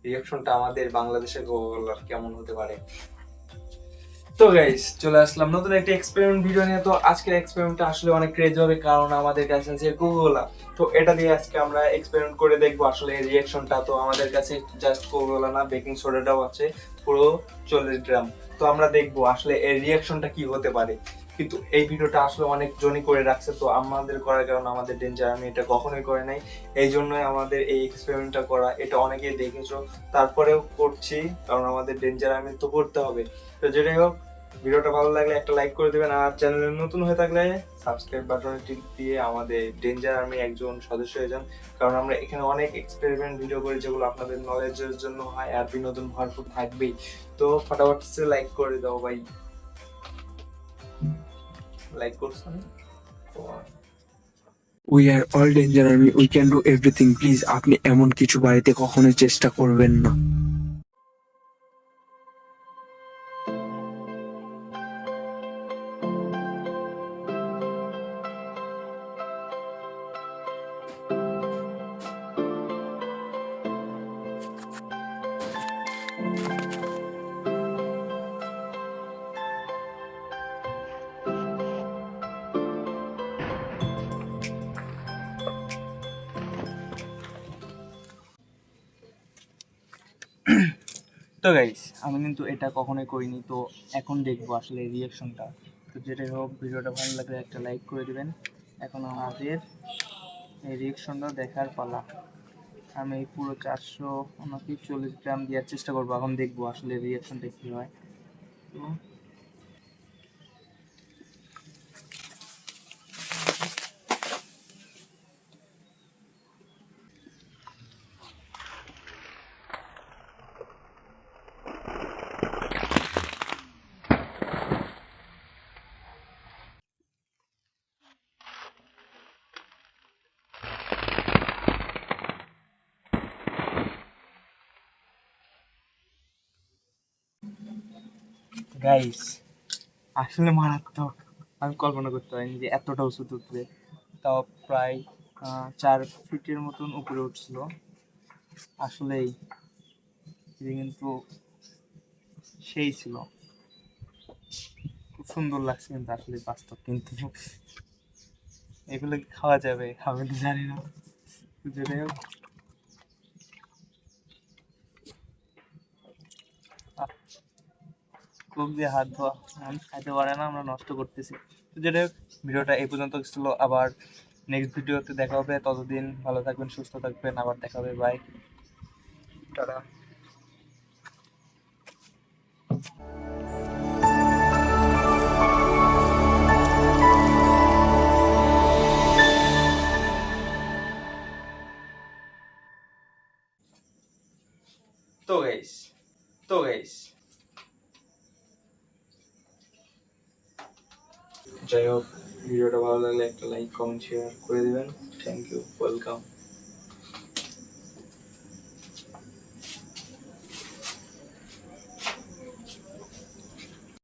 রিয়াকশনটা আমাদের বাংলাদেশের কোকাকোলার কেমন হতে পারে। তো গাইস চলে আসলাম নতুন একটা এক্সপেরিমেন্ট ভিডিও নিয়ে। তো আজকের এক্সপেরিমেন্টটা আসলে অনেক ক্রেজি হবে, কারণ আমাদের কাছে আছে কোকাকোলা। তো এটা দিয়ে আজকে আমরা এক্সপেরিমেন্ট করে দেখবো আসলে রিয়াকশনটা। তো আমাদের কাছে জাস্ট কোকাকোলা না, বেকিং সোডাটাও আছে পুরো 40 গ্রাম। তো আমরা দেখবো আসলে এর রিয়াকশনটা কি হতে পারে। কিন্তু এই ভিডিওটা আসলে অনেক জনই করে রাখছে, তো আমাদের করার কারণ আমাদের ডেঞ্জার আমি এটা কখনোই করে নাই। এই জন্যই আমাদের এই এক্সপেরিমেন্টটা করা। এটা অনেকেই দেখেছো, তারপরেও করছি কারণ আমাদের ডেঞ্জার আমি তো করতে হবে। তো যেটাই হোক, ভিডিওটা ভালো লাগলে একটা লাইক করে দিবেন, আর চ্যানেলে নতুন হয়ে থাকলে সাবস্ক্রাইব বাটনে টিপ দিয়ে আমাদের ডেঞ্জার আর্মি একজন সদস্য হয়ে যান। কারণ আমরা এখানে অনেক এক্সপেরিমেন্ট ভিডিও করি যেগুলো আপনাদের নলেজের জন্য হয়, আর বিনোদন ভরপুর থাকবেই। তো ফটাফট লাইক করে দাও ভাই। লাইক করছেন? We are all danger army, we can do everything. Please আপনি এমন কিছু বাড়িতে কখনোই চেষ্টা করবেন না। তো গাইস আমি কিন্তু এটা কখনোই করিনি, তো এখন দেখবো আসলে রিয়াকশনটা। তো যেটাই হোক, ভিডিওটা ভালো লাগলে একটা লাইক করে দিবেন। এখন আমাদের এই রিয়াকশনটা দেখার পালা। আমি পুরো 440 গ্রাম দেওয়ার চেষ্টা করবো, এখন দেখবো আসলে রিয়াকশনটা কি হয়। তো গাইস আসলে মারাত্মক। আমি কল্পনা করতে পারিনি যে এতটা ওষুধ উঠবে। তাও প্রায় 4 ফিটের মতন উপরে উঠছিল। আসলেই এটা কিন্তু সেই ছিল, খুব সুন্দর লাগছে। কিন্তু আসলে বাস্তব, কিন্তু এগুলো কি খাওয়া যাবে আমি তো জানি না। যেটাই হোক, কোক দিয়ে হাত ধোয়া মানুষ খাইতে পারে না, আমরা নষ্ট করতেছি। তো যেটাই হোক, ভিডিওটা এই পর্যন্ত ছিল। আবার নেক্সট ভিডিওতে দেখা হবে। ততদিন ভালো থাকবেন, সুস্থ থাকবেন। আবার দেখা হবে, বাই, টাটা। তো গাইস তো গাইস যাই হোক, ভিডিওটা ভালো লাগলে একটা লাইক কমেন্ট শেয়ার করে দিবেন। Thank you, welcome.